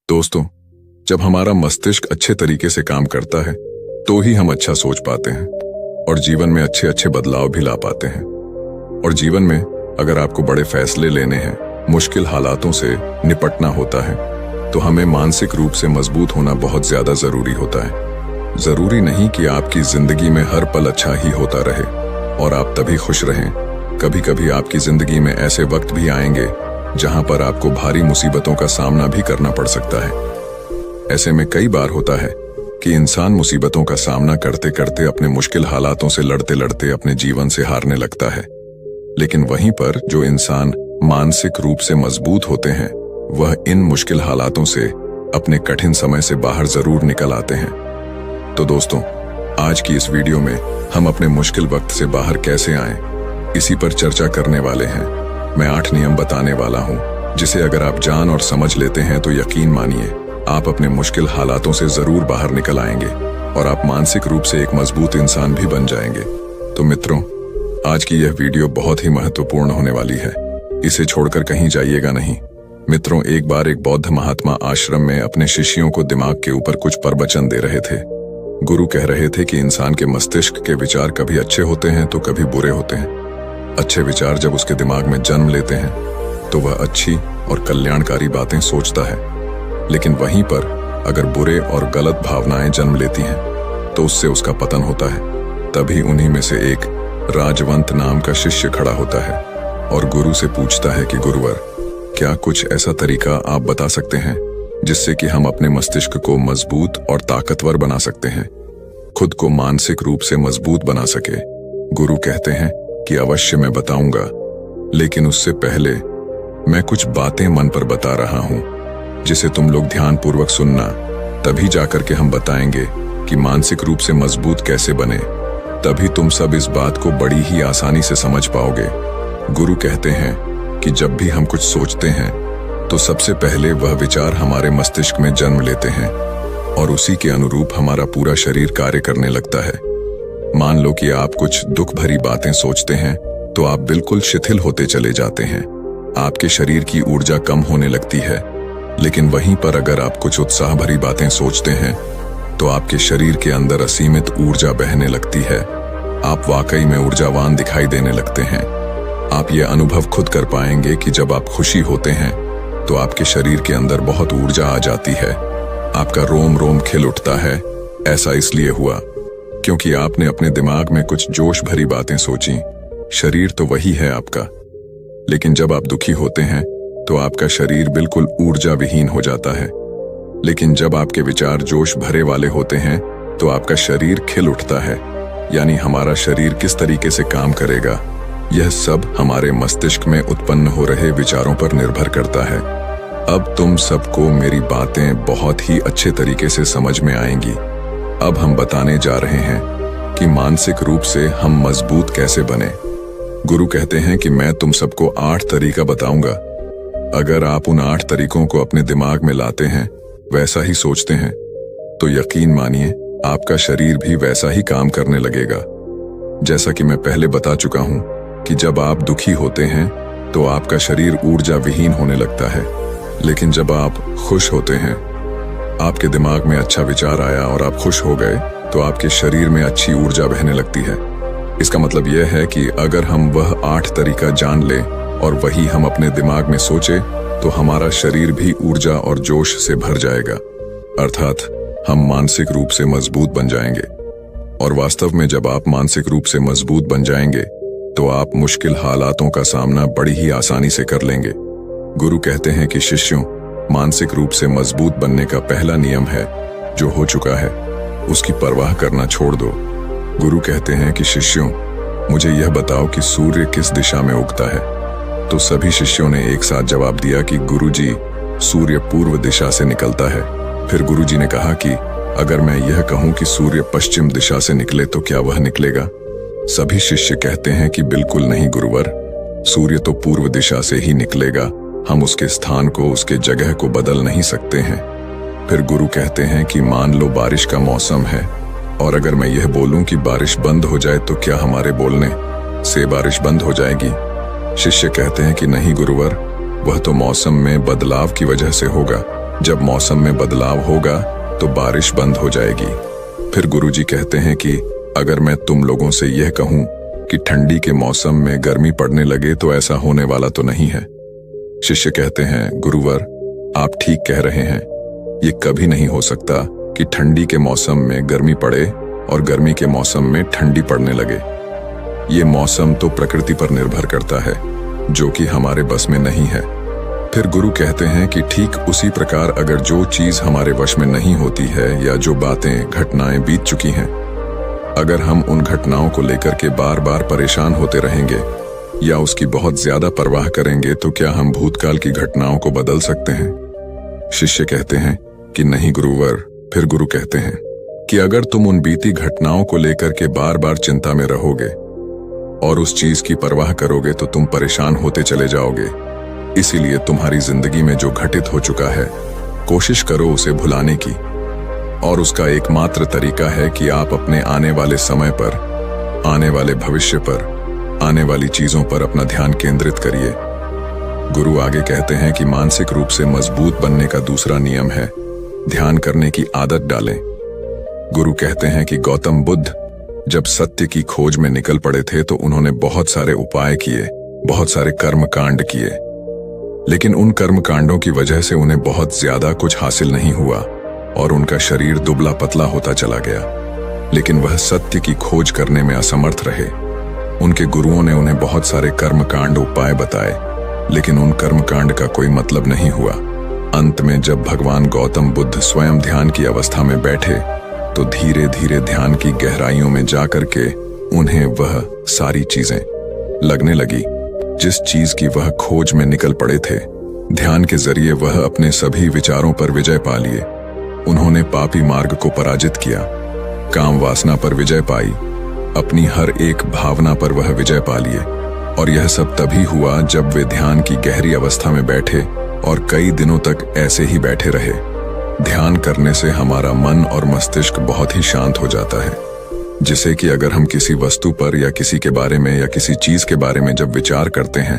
दोस्तों, जब हमारा मस्तिष्क अच्छे तरीके से काम करता है तो ही हम अच्छा सोच पाते हैं और जीवन में अच्छे अच्छे बदलाव भी ला पाते हैं। और जीवन में अगर आपको बड़े फैसले लेने हैं, मुश्किल हालातों से निपटना होता है, तो हमें मानसिक रूप से मजबूत होना बहुत ज्यादा जरूरी होता है। जरूरी नहीं कि आपकी जिंदगी में हर पल अच्छा ही होता रहे और आप तभी खुश रहें। कभी कभी आपकी जिंदगी में ऐसे वक्त भी आएंगे जहां पर आपको भारी मुसीबतों का सामना भी करना पड़ सकता है। ऐसे में कई बार होता है कि इंसान मुसीबतों का सामना करते करते अपने मुश्किल हालातों से लड़ते लड़ते अपने जीवन से हारने लगता है। लेकिन वहीं पर जो इंसान मानसिक रूप से मजबूत होते हैं, वह इन मुश्किल हालातों से अपने कठिन समय से बाहर जरूर निकल आते हैं। तो दोस्तों, आज की इस वीडियो में हम अपने मुश्किल वक्त से बाहर कैसे आएं, इसी पर चर्चा करने वाले हैं। मैं 8 नियम बताने वाला हूं, जिसे अगर आप जान और समझ लेते हैं तो यकीन मानिए आप अपने मुश्किल हालातों से जरूर बाहर निकल आएंगे और आप मानसिक रूप से एक मजबूत इंसान भी बन जाएंगे। तो मित्रों, आज की यह वीडियो बहुत ही महत्वपूर्ण होने वाली है, इसे छोड़कर कहीं जाइएगा नहीं। मित्रों, एक बार एक बौद्ध महात्मा आश्रम में अपने शिष्यों को दिमाग के ऊपर कुछ प्रवचन दे रहे थे। गुरु कह रहे थे कि इंसान के मस्तिष्क के विचार कभी अच्छे होते हैं तो कभी बुरे होते हैं। अच्छे विचार जब उसके दिमाग में जन्म लेते हैं तो वह अच्छी और कल्याणकारी बातें सोचता है, लेकिन वहीं पर अगर बुरे और गलत भावनाएं जन्म लेती हैं तो उससे उसका पतन होता है। तभी उन्हीं में से एक राजवंत नाम का शिष्य खड़ा होता है और गुरु से पूछता है कि गुरुवर, क्या कुछ ऐसा तरीका आप बता सकते हैं जिससे कि हम अपने मस्तिष्क को मजबूत और ताकतवर बना सकते हैं, खुद को मानसिक रूप से मजबूत बना सके। गुरु कहते हैं कि अवश्य मैं बताऊंगा, लेकिन उससे पहले मैं कुछ बातें मन पर बता रहा हूं जिसे तुम लोग ध्यानपूर्वक सुनना, तभी जाकर के हम बताएंगे कि मानसिक रूप से मजबूत कैसे बने। तभी तुम सब इस बात को बड़ी ही आसानी से समझ पाओगे। गुरु कहते हैं कि जब भी हम कुछ सोचते हैं तो सबसे पहले वह विचार हमारे मस्तिष्क में जन्म लेते हैं और उसी के अनुरूप हमारा पूरा शरीर कार्य करने लगता है। मान लो कि आप कुछ दुख भरी बातें सोचते हैं तो आप बिल्कुल शिथिल होते चले जाते हैं, आपके शरीर की ऊर्जा कम होने लगती है। लेकिन वहीं पर अगर आप कुछ उत्साह भरी बातें सोचते हैं तो आपके शरीर के अंदर असीमित ऊर्जा बहने लगती है। आप वाकई में ऊर्जावान दिखाई देने लगते हैं। आप ये अनुभव खुद कर पाएंगे कि जब आप खुशी होते हैं तो आपके शरीर के अंदर बहुत ऊर्जा आ जाती है, आपका रोम रोम खिल उठता है। ऐसा इसलिए हुआ क्योंकि आपने अपने दिमाग में कुछ जोश भरी बातें सोची। शरीर तो वही है आपका, लेकिन जब आप दुखी होते हैं तो आपका शरीर बिल्कुल ऊर्जा विहीन हो जाता है। लेकिन जब आपके विचार जोश भरे वाले होते हैं तो आपका शरीर खिल उठता है। यानी हमारा शरीर किस तरीके से काम करेगा, यह सब हमारे मस्तिष्क में उत्पन्न हो रहे विचारों पर निर्भर करता है। अब तुम सबको मेरी बातें बहुत ही अच्छे तरीके से समझ में आएंगी। अब हम बताने जा रहे हैं कि मानसिक रूप से हम मजबूत कैसे बने। गुरु कहते हैं कि मैं तुम सबको 8 तरीका बताऊंगा। अगर आप उन 8 तरीकों को अपने दिमाग में लाते हैं, वैसा ही सोचते हैं, तो यकीन मानिए आपका शरीर भी वैसा ही काम करने लगेगा। जैसा कि मैं पहले बता चुका हूं कि जब आप दुखी होते हैं तो आपका शरीर ऊर्जा विहीन होने लगता है, लेकिन जब आप खुश होते हैं, आपके दिमाग में अच्छा विचार आया और आप खुश हो गए, तो आपके शरीर में अच्छी ऊर्जा बहने लगती है। इसका मतलब यह है कि अगर हम वह 8 तरीका जान लें और वही हम अपने दिमाग में सोचे तो हमारा शरीर भी ऊर्जा और जोश से भर जाएगा, अर्थात हम मानसिक रूप से मजबूत बन जाएंगे। और वास्तव में जब आप मानसिक रूप से मजबूत बन जाएंगे तो आप मुश्किल हालातों का सामना बड़ी ही आसानी से कर लेंगे। गुरु कहते हैं कि शिष्यों, मानसिक रूप से मजबूत बनने का पहला नियम है, जो हो चुका है उसकी परवाह करना छोड़ दो। गुरु कहते हैं कि शिष्यों, मुझे यह बताओ कि सूर्य किस दिशा में उगता है। तो सभी शिष्यों ने एक साथ जवाब दिया कि गुरुजी, सूर्य पूर्व दिशा से निकलता है। फिर गुरुजी ने कहा कि अगर मैं यह कहूं कि सूर्य पश्चिम दिशा से निकले तो क्या वह निकलेगा? सभी शिष्य कहते हैं कि बिल्कुल नहीं गुरुवर, सूर्य तो पूर्व दिशा से ही निकलेगा, हम उसके स्थान को, उसके जगह को बदल नहीं सकते हैं। फिर गुरु कहते हैं कि मान लो बारिश का मौसम है और अगर मैं यह बोलूं कि बारिश बंद हो जाए तो क्या हमारे बोलने से बारिश बंद हो जाएगी? शिष्य कहते हैं कि नहीं गुरुवर, वह तो मौसम में बदलाव की वजह से होगा, जब मौसम में बदलाव होगा तो बारिश बंद हो जाएगी। फिर गुरुजी कहते हैं कि अगर मैं तुम लोगों से यह कहूं कि ठंडी के मौसम में गर्मी पड़ने लगे तो ऐसा होने वाला तो नहीं है। शिष्य कहते हैं, गुरुवर आप ठीक कह रहे हैं, ये कभी नहीं हो सकता कि ठंडी के मौसम में गर्मी पड़े और गर्मी के मौसम में ठंडी पड़ने लगे। ये मौसम तो प्रकृति पर निर्भर करता है, जो कि हमारे बस में नहीं है। फिर गुरु कहते हैं कि ठीक उसी प्रकार अगर जो चीज हमारे वश में नहीं होती है या जो बातें घटनाएं बीत चुकी हैं, अगर हम उन घटनाओं को लेकर के बार बार परेशान होते रहेंगे या उसकी बहुत ज्यादा परवाह करेंगे तो क्या हम भूतकाल की घटनाओं को बदल सकते हैं? शिष्य कहते हैं कि नहीं गुरुवर। फिर गुरु कहते हैं कि अगर तुम उन बीती घटनाओं को लेकर के बार बार चिंता में रहोगे और उस चीज की परवाह करोगे तो तुम परेशान होते चले जाओगे। इसीलिए तुम्हारी जिंदगी में जो घटित हो चुका है, कोशिश करो उसे भुलाने की, और उसका एकमात्र तरीका है कि आप अपने आने वाले समय पर, आने वाले भविष्य पर, आने वाली चीजों पर अपना ध्यान केंद्रित करिए। गुरु आगे कहते हैं कि मानसिक रूप से मजबूत बनने का दूसरा नियम है ध्यान करने की आदत डालें। गुरु कहते हैं कि गौतम बुद्ध जब सत्य की खोज में निकल पड़े थे तो उन्होंने बहुत सारे उपाय किए, बहुत सारे कर्म कांड किए, लेकिन उन कर्म कांडों की वजह से उन्हें बहुत ज्यादा कुछ हासिल नहीं हुआ और उनका शरीर दुबला पतला होता चला गया। लेकिन वह सत्य की खोज करने में असमर्थ रहे। उनके गुरुओं ने उन्हें बहुत सारे कर्म कांड उपाय बताए, लेकिन उन कर्म कांड का कोई मतलब नहीं हुआ। अंत में जब भगवान गौतम बुद्ध स्वयं ध्यान की अवस्था में बैठे तो धीरे धीरे ध्यान की गहराइयों में जाकर के उन्हें वह सारी चीजें लगने लगी जिस चीज की वह खोज में निकल पड़े थे। ध्यान के जरिए वह अपने सभी विचारों पर विजय पा लिए। उन्होंने पापी मार्ग को पराजित किया, काम वासना पर विजय पाई, अपनी हर एक भावना पर वह विजय पा लिए। और यह सब तभी हुआ जब वे ध्यान की गहरी अवस्था में बैठे और कई दिनों तक ऐसे ही बैठे रहे। ध्यान करने से हमारा मन और मस्तिष्क बहुत ही शांत हो जाता है, जिसे कि अगर हम किसी वस्तु पर या किसी के बारे में या किसी चीज के बारे में जब विचार करते हैं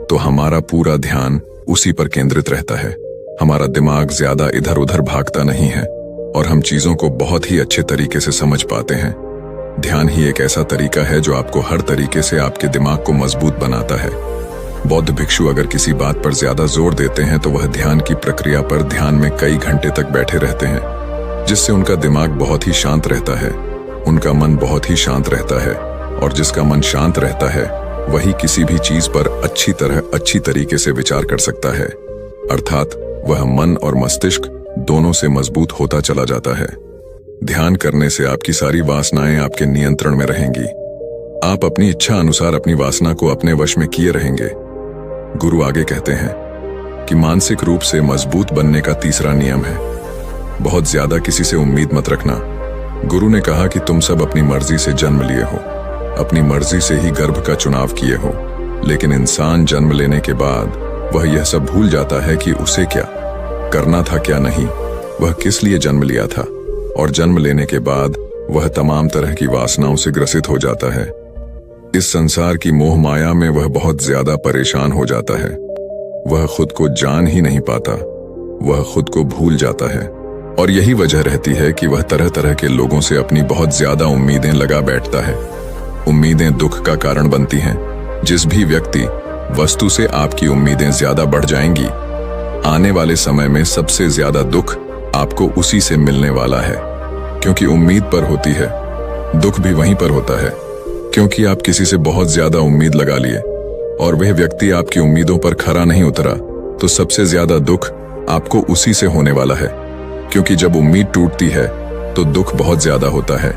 तो हमारा पूरा ध्यान उसी पर केंद्रित रहता है। हमारा दिमाग ज्यादा इधर उधर भागता नहीं है और हम चीजों को बहुत ही अच्छे तरीके से समझ पाते हैं। ध्यान ही एक ऐसा तरीका है जो आपको हर तरीके से आपके दिमाग को मजबूत बनाता है। बौद्ध भिक्षु अगर किसी बात पर ज्यादा जोर देते हैं तो वह ध्यान की प्रक्रिया पर ध्यान में कई घंटे तक बैठे रहते हैं, जिससे उनका दिमाग बहुत ही शांत रहता है, उनका मन बहुत ही शांत रहता है, और जिसका मन शांत रहता है वही किसी भी चीज पर अच्छी तरीके से विचार कर सकता है। अर्थात वह मन और मस्तिष्क दोनों से मजबूत होता चला जाता है। ध्यान करने से आपकी सारी वासनाएं आपके नियंत्रण में रहेंगी। आप अपनी इच्छा अनुसार अपनी वासना को अपने वश में किए रहेंगे। गुरु आगे कहते हैं कि मानसिक रूप से मजबूत बनने का तीसरा नियम है बहुत ज्यादा किसी से उम्मीद मत रखना। गुरु ने कहा कि तुम सब अपनी मर्जी से जन्म लिए हो, अपनी मर्जी से ही गर्भ का चुनाव किए हो, लेकिन इंसान जन्म लेने के बाद वह यह सब भूल जाता है कि उसे क्या करना था क्या नहीं, वह किस लिए जन्म लिया था, और जन्म लेने के बाद वह तमाम तरह की वासनाओं से ग्रसित हो जाता है। इस संसार की मोह माया में वह बहुत ज्यादा परेशान हो जाता है। वह खुद को जान ही नहीं पाता, वह खुद को भूल जाता है, और यही वजह रहती है कि वह तरह तरह के लोगों से अपनी बहुत ज्यादा उम्मीदें लगा बैठता है। उम्मीदें दुख का कारण बनती हैं। जिस भी व्यक्ति वस्तु से आपकी उम्मीदें ज्यादा बढ़ जाएंगी, आने वाले समय में सबसे ज्यादा दुख आपको उसी से मिलने वाला है, क्योंकि उम्मीद पर होती है। दुख भी वहीं पर होता है, क्योंकि आप किसी से बहुत ज्यादा उम्मीद लगा लिए और वह व्यक्ति आपकी उम्मीदों पर खरा नहीं उतरा, तो सबसे ज्यादा दुख आपको उसी से होने वाला है, क्योंकि जब उम्मीद टूटती है तो दुख बहुत ज्यादा होता है।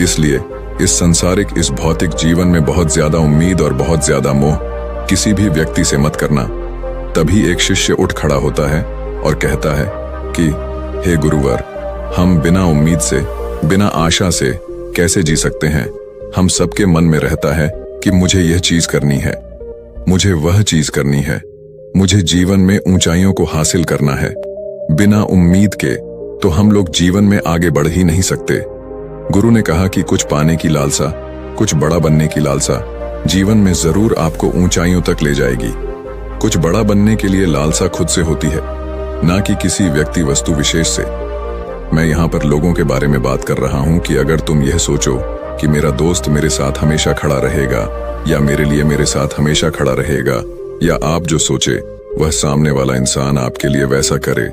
इसलिए इस संसारिक, इस भौतिक जीवन में बहुत ज्यादा उम्मीद और बहुत ज्यादा मोह किसी भी व्यक्ति से मत करना। तभी एक शिष्य उठ खड़ा होता है और कहता है कि हे गुरुवर, हम बिना उम्मीद से, बिना आशा से कैसे जी सकते हैं? हम सबके मन में रहता है कि मुझे यह चीज करनी है, मुझे वह चीज करनी है, मुझे जीवन में ऊंचाइयों को हासिल करना है। बिना उम्मीद के तो हम लोग जीवन में आगे बढ़ ही नहीं सकते। गुरु ने कहा कि कुछ पाने की लालसा, कुछ बड़ा बनने की लालसा जीवन में जरूर आपको ऊंचाइयों तक ले जाएगी। कुछ बड़ा बनने के लिए लालसा खुद से होती है, ना कि किसी व्यक्ति वस्तु विशेष से। मैं यहाँ पर लोगों के बारे में बात कर रहा हूँ कि अगर तुम यह सोचो कि मेरा दोस्त मेरे साथ हमेशा खड़ा रहेगा या मेरे लिए मेरे साथ हमेशा खड़ा रहेगा, या आप जो सोचे वह सामने वाला इंसान आपके लिए वैसा करे,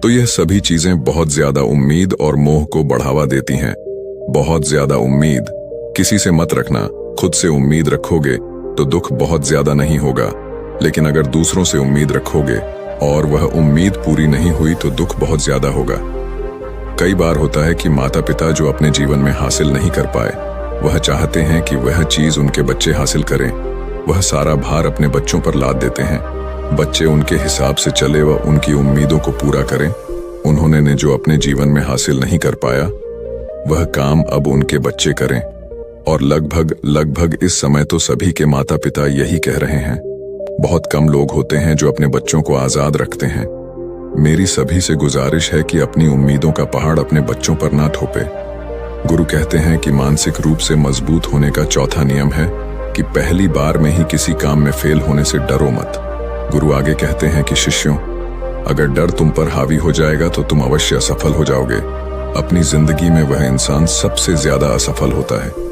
तो यह सभी चीजें बहुत ज्यादा उम्मीद और मोह को बढ़ावा देती हैं। बहुत ज्यादा उम्मीद किसी से मत रखना। खुद से उम्मीद रखोगे तो दुख बहुत ज्यादा नहीं होगा, लेकिन अगर दूसरों से उम्मीद रखोगे और वह उम्मीद पूरी नहीं हुई तो दुख बहुत ज्यादा होगा। कई बार होता है कि माता पिता जो अपने जीवन में हासिल नहीं कर पाए, वह चाहते हैं कि वह चीज उनके बच्चे हासिल करें। वह सारा भार अपने बच्चों पर लाद देते हैं। बच्चे उनके हिसाब से चले व उनकी उम्मीदों को पूरा करें। उन्होंने ने जो अपने जीवन में हासिल नहीं कर पाया, वह काम अब उनके बच्चे करें। और लगभग इस समय तो सभी के माता पिता यही कह रहे हैं। बहुत कम लोग होते हैं जो अपने बच्चों को आजाद रखते हैं। मेरी सभी से गुजारिश है कि अपनी उम्मीदों का पहाड़ अपने बच्चों पर ना थोपे। गुरु कहते हैं कि मानसिक रूप से मजबूत होने का चौथा नियम है कि पहली बार में ही किसी काम में फेल होने से डरो मत। गुरु आगे कहते हैं कि शिष्यों, अगर डर तुम पर हावी हो जाएगा तो तुम अवश्य असफल हो जाओगे। अपनी जिंदगी में वह इंसान सबसे ज्यादा असफल होता है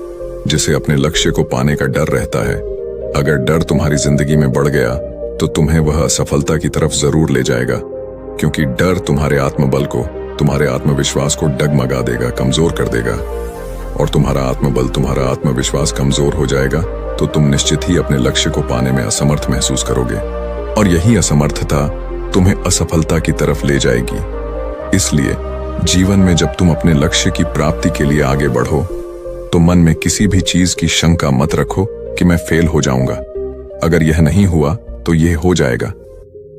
जिसे अपने लक्ष्य को पाने का डर रहता है। अगर डर तुम्हारी जिंदगी में बढ़ गया तो तुम्हें वह असफलता की तरफ जरूर ले जाएगा, क्योंकि डर तुम्हारे आत्मबल को, तुम्हारे आत्मविश्वास को डगमगा देगा, कमजोर कर देगा। और तुम्हारा आत्मबल, तुम्हारा आत्मविश्वास कमजोर हो जाएगा तो तुम निश्चित ही अपने लक्ष्य को पाने में असमर्थ महसूस करोगे, और यही असमर्थता तुम्हें असफलता की तरफ ले जाएगी। इसलिए जीवन में जब तुम अपने लक्ष्य की प्राप्ति के लिए आगे बढ़ो तो मन में किसी भी चीज की शंका मत रखो कि मैं फेल हो जाऊंगा। अगर यह नहीं हुआ तो यह हो जाएगा।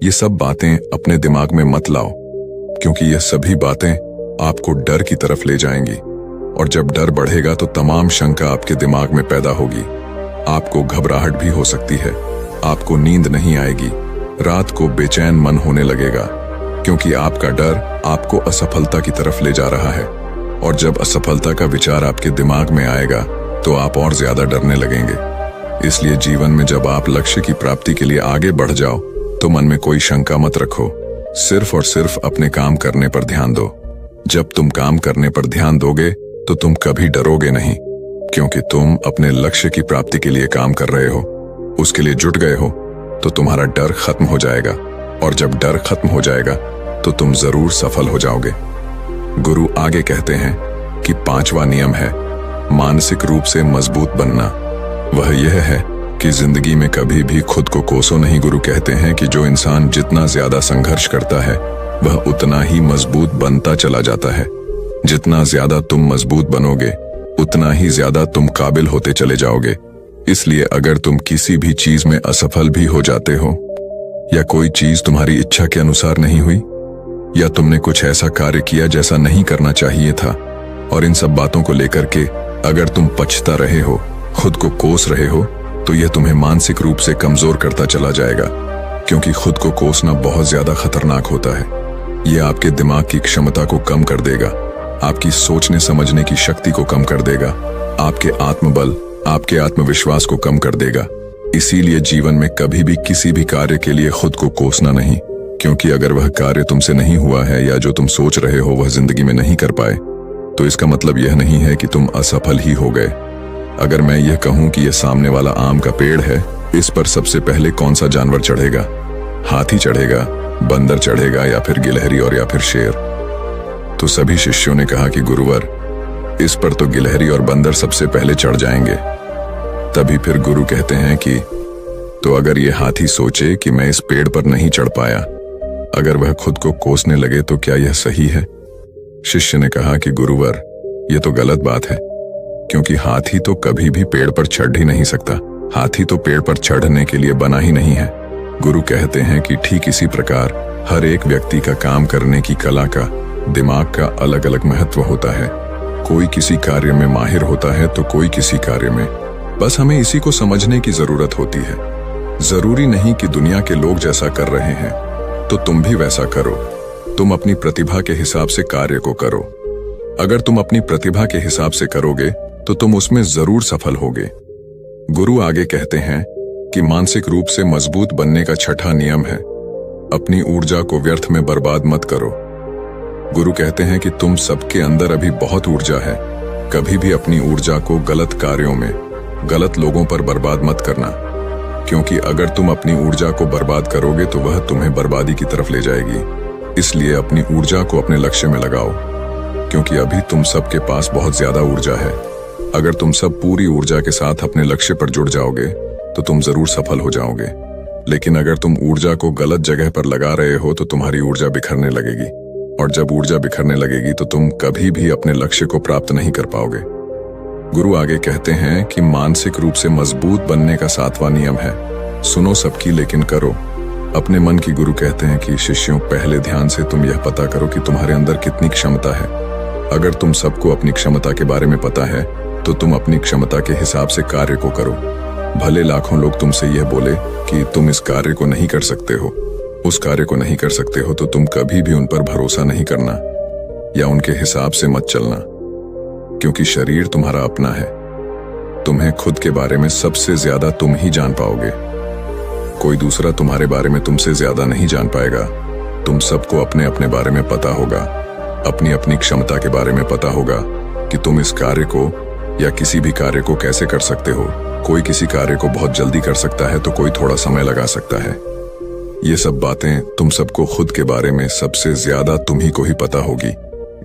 ये सब बातें अपने दिमाग में मत लाओ, क्योंकि यह सभी बातें आपको डर की तरफ ले जाएंगी। और जब डर बढ़ेगा तो तमाम शंका आपके दिमाग में पैदा होगी। आपको घबराहट भी हो सकती है, आपको नींद नहीं आएगी, रात को बेचैन मन होने लगेगा, क्योंकि आपका डर आपको असफलता की तरफ ले जा रहा है। और जब असफलता का विचार आपके दिमाग में आएगा तो आप और ज्यादा डरने लगेंगे। इसलिए जीवन में जब आप लक्ष्य की प्राप्ति के लिए आगे बढ़ जाओ तो मन में कोई शंका मत रखो, सिर्फ और सिर्फ अपने काम करने पर ध्यान दो। जब तुम काम करने पर ध्यान दोगे तो तुम कभी डरोगे नहीं, क्योंकि तुम अपने लक्ष्य की प्राप्ति के लिए काम कर रहे हो, उसके लिए जुट गए हो, तो तुम्हारा डर खत्म हो जाएगा। और जब डर खत्म हो जाएगा तो तुम जरूर सफल हो जाओगे। गुरु आगे कहते हैं कि पांचवा नियम है मानसिक रूप से मजबूत बनना। वह यह है कि जिंदगी में कभी भी खुद को कोसो नहीं। गुरु कहते हैं कि जो इंसान जितना ज्यादा संघर्ष करता है वह उतना ही मजबूत बनता चला जाता है। जितना ज्यादा तुम मजबूत बनोगे उतना ही ज्यादा तुम काबिल होते चले जाओगे। इसलिए अगर तुम किसी भी चीज में असफल भी हो जाते हो, या कोई चीज तुम्हारी इच्छा के अनुसार नहीं हुई, या तुमने कुछ ऐसा कार्य किया जैसा नहीं करना चाहिए था, और इन सब बातों को लेकर के अगर तुम पछता रहे हो, खुद को कोस रहे हो, तो यह तुम्हें मानसिक रूप से कमजोर करता चला जाएगा। क्योंकि खुद को कोसना बहुत ज्यादा खतरनाक होता है। यह आपके दिमाग की क्षमता को कम कर देगा, आपकी सोचने समझने की शक्ति को कम कर देगा, आपके आत्मबल, आपके आत्मविश्वास को कम कर देगा। इसीलिए जीवन में कभी भी किसी भी कार्य के लिए खुद को कोसना नहीं, क्योंकि अगर वह कार्य तुमसे नहीं हुआ है या जो तुम सोच रहे हो वह जिंदगी में नहीं कर पाए, तो इसका मतलब यह नहीं है कि तुम असफल ही हो गए। अगर मैं यह कहूं कि यह सामने वाला आम का पेड़ है, इस पर सबसे पहले कौन सा जानवर चढ़ेगा? हाथी चढ़ेगा, बंदर चढ़ेगा, या फिर गिलहरी और या फिर शेर? तो सभी शिष्यों ने कहा कि गुरुवर, इस पर तो गिलहरी और बंदर सबसे पहले चढ़ जाएंगे। तभी फिर गुरु कहते हैं कि तो अगर ये हाथी सोचे कि मैं इस पेड़ पर नहीं चढ़ पाया, अगर वह खुद को कोसने लगे तो क्या यह सही है? शिष्य ने कहा कि गुरुवर, यह तो गलत बात है, क्योंकि हाथी तो कभी भी पेड़ पर चढ़ ही नहीं सकता। हाथी तो पेड़ पर चढ़ने के लिए बना ही नहीं है। गुरु कहते हैं कि ठीक इसी प्रकार हर एक व्यक्ति का काम करने की कला का, दिमाग का अलग अलग महत्व होता है। कोई किसी कार्य में माहिर होता है तो कोई किसी कार्य में। बस हमें इसी को समझने की जरूरत होती है। जरूरी नहीं कि दुनिया के लोग जैसा कर रहे हैं तो तुम भी वैसा करो। तुम अपनी प्रतिभा के हिसाब से कार्य को करो। अगर तुम अपनी प्रतिभा के हिसाब से करोगे तो तुम उसमें जरूर सफल होगे। गुरु आगे कहते हैं कि मानसिक रूप से मजबूत बनने का छठा नियम है अपनी ऊर्जा को व्यर्थ में बर्बाद मत करो। गुरु कहते हैं कि तुम सबके अंदर अभी बहुत ऊर्जा है। कभी भी अपनी ऊर्जा को गलत कार्यों में, गलत लोगों पर बर्बाद मत करना, क्योंकि अगर तुम अपनी ऊर्जा को बर्बाद करोगे तो वह तुम्हें बर्बादी की तरफ ले जाएगी। इसलिए अपनी ऊर्जा को अपने लक्ष्य में लगाओ, क्योंकि अभी तुम सबके पास बहुत ज्यादा ऊर्जा है। अगर तुम सब पूरी ऊर्जा के साथ अपने लक्ष्य पर जुड़ जाओगे तो तुम जरूर सफल हो जाओगे। लेकिन अगर तुम ऊर्जा को गलत जगह पर लगा रहे हो तो तुम्हारी ऊर्जा बिखरने लगेगी, और जब ऊर्जा बिखरने लगेगी तो तुम कभी भी अपने लक्ष्य को प्राप्त नहीं कर पाओगे। गुरु आगे कहते हैं कि मानसिक रूप से मजबूत बनने का 7वां नियम है, सुनो सबकी लेकिन करो अपने मन की। गुरु कहते हैं कि शिष्यों, पहले ध्यान से तुम यह पता करो कि तुम्हारे अंदर कितनी क्षमता है। अगर तुम सबको अपनी क्षमता के बारे में पता है तो तुम अपनी क्षमता के हिसाब से कार्य को करो। भले लाखों लोग तुमसे यह बोले कि तुम इस कार्य को नहीं कर सकते हो, उस कार्य को नहीं कर सकते हो, तो तुम कभी भी उन पर भरोसा नहीं करना या उनके हिसाब से मत चलना, क्योंकि शरीर तुम्हारा अपना है। तुम्हें खुद के बारे में सबसे ज्यादा तुम ही जान पाओगे। कोई दूसरा तुम्हारे बारे में तुमसे ज्यादा नहीं जान पाएगा। तुम सबको अपने अपने बारे में पता होगा, अपनी अपनी क्षमता के बारे में पता होगा कि तुम इस कार्य को या किसी भी कार्य को कैसे कर सकते हो। कोई किसी कार्य को बहुत जल्दी कर सकता है तो कोई थोड़ा समय लगा सकता है। ये सब बातें तुम सबको खुद के बारे में सबसे ज्यादा तुम ही को ही पता होगी।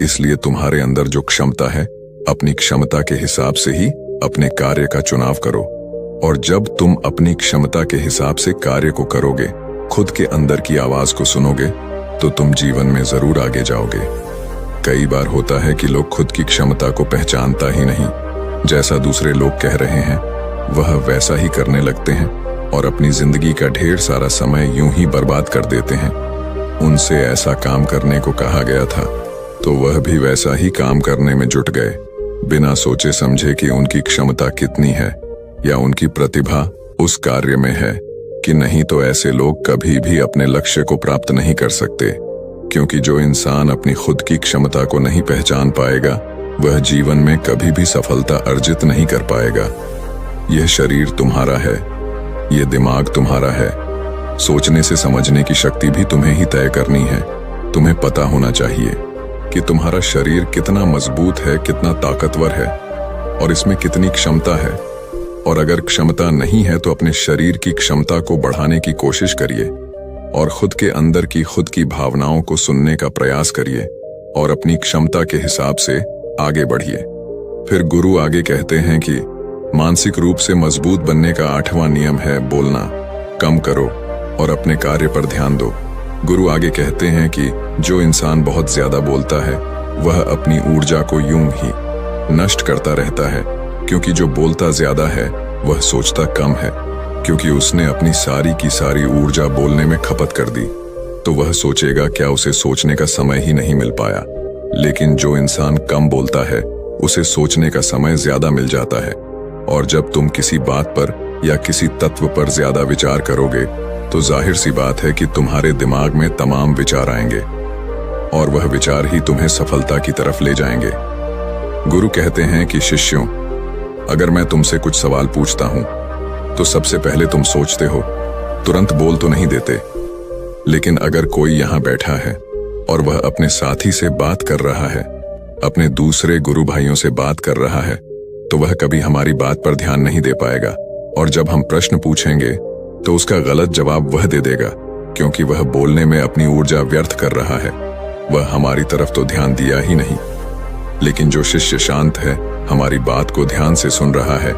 इसलिए तुम्हारे अंदर जो क्षमता है, अपनी क्षमता के हिसाब से ही अपने कार्य का चुनाव करो। और जब तुम अपनी क्षमता के हिसाब से कार्य को करोगे, खुद के अंदर की आवाज को सुनोगे, तो तुम जीवन में जरूर आगे जाओगे। कई बार होता है कि लोग खुद की क्षमता को पहचानता ही नहीं, जैसा दूसरे लोग कह रहे हैं वह वैसा ही करने लगते हैं और अपनी जिंदगी का ढेर सारा समय यूं ही बर्बाद कर देते हैं। उनसे ऐसा काम करने को कहा गया था तो वह भी वैसा ही काम करने में जुट गए, बिना सोचे समझे कि उनकी क्षमता कितनी है या उनकी प्रतिभा उस कार्य में है कि नहीं। तो ऐसे लोग कभी भी अपने लक्ष्य को प्राप्त नहीं कर सकते, क्योंकि जो इंसान अपनी खुद की क्षमता को नहीं पहचान पाएगा वह जीवन में कभी भी सफलता अर्जित नहीं कर पाएगा। यह शरीर तुम्हारा है, यह दिमाग तुम्हारा है, सोचने से समझने की शक्ति भी तुम्हें ही तय करनी है। तुम्हें पता होना चाहिए कि तुम्हारा शरीर कितना मजबूत है, कितना ताकतवर है और इसमें कितनी क्षमता है। और अगर क्षमता नहीं है तो अपने शरीर की क्षमता को बढ़ाने की कोशिश करिए और खुद के अंदर की खुद की भावनाओं को सुनने का प्रयास करिए और अपनी क्षमता के हिसाब से आगे बढ़िए। फिर गुरु आगे कहते हैं कि मानसिक रूप से मजबूत बनने का 8वां नियम है, बोलना कम करो और अपने कार्य पर ध्यान दो। गुरु आगे कहते हैं कि जो इंसान बहुत ज्यादा बोलता है वह अपनी ऊर्जा को यूं ही नष्ट करता रहता है, क्योंकि जो बोलता ज्यादा है वह सोचता कम है, क्योंकि उसने अपनी सारी की सारी ऊर्जा बोलने में खपत कर दी तो वह सोचेगा क्या उसे सोचने का समय ही नहीं मिल पाया। लेकिन जो इंसान कम बोलता है उसे सोचने का समय ज्यादा मिल जाता है। और जब तुम किसी बात पर या किसी तत्व पर ज्यादा विचार करोगे तो जाहिर सी बात है कि तुम्हारे दिमाग में तमाम विचार आएंगे और वह विचार ही तुम्हें सफलता की तरफ ले जाएंगे। गुरु कहते हैं कि शिष्यों, अगर मैं तुमसे कुछ सवाल पूछता हूं तो सबसे पहले तुम सोचते हो, तुरंत बोल तो नहीं देते। लेकिन अगर कोई यहां बैठा है और वह अपने साथी से बात कर रहा है, अपने दूसरे गुरु भाइयों से बात कर रहा है, तो वह कभी हमारी बात पर ध्यान नहीं दे पाएगा। और जब हम प्रश्न पूछेंगे तो उसका गलत जवाब वह दे देगा, क्योंकि वह बोलने में अपनी ऊर्जा व्यर्थ कर रहा है। वह हमारी तरफ तो ध्यान दिया ही नहीं। लेकिन जो शिष्य शांत है, हमारी बात को ध्यान से सुन रहा है,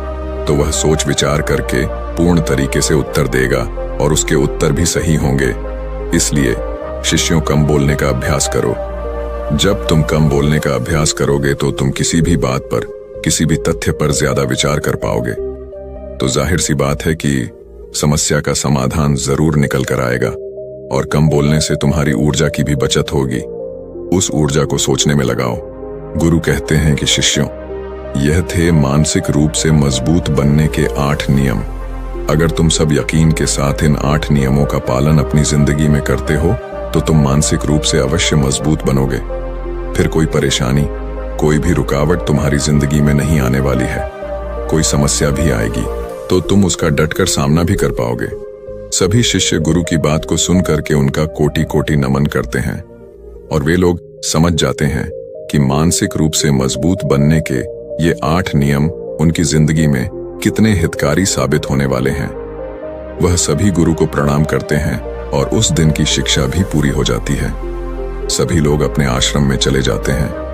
तो वह सोच विचार करके पूर्ण तरीके से उत्तर देगा और उसके उत्तर भी सही होंगे। इसलिए शिष्यों, कम बोलने का अभ्यास करो। जब तुम कम बोलने का अभ्यास करोगे तो तुम किसी भी बात पर, किसी भी तथ्य पर ज्यादा विचार कर पाओगे। तो जाहिर सी बात है कि समस्या का समाधान जरूर निकल कर आएगा और कम बोलने से तुम्हारी ऊर्जा की भी बचत होगी। उस ऊर्जा को सोचने में लगाओ। गुरु कहते हैं कि शिष्यों, यह थे मानसिक रूप से मजबूत बनने के 8 नियम। अगर तुम सब यकीन के साथ इन 8 नियमों का पालन अपनी जिंदगी में करते हो तो तुम मानसिक रूप से अवश्य मजबूत बनोगे। फिर कोई परेशानी, कोई भी रुकावट तुम्हारी जिंदगी में नहीं आने वाली है। कोई समस्या भी आएगी तो तुम उसका डटकर सामना भी कर पाओगे। सभी शिष्य गुरु की बात को सुन करके उनका कोटि कोटि नमन करते हैं और वे लोग समझ जाते हैं कि मानसिक रूप से मजबूत बनने के ये 8 नियम उनकी जिंदगी में कितने हितकारी साबित होने वाले हैं। वह सभी गुरु को प्रणाम करते हैं और उस दिन की शिक्षा भी पूरी हो जाती है। सभी लोग अपने आश्रम में चले जाते हैं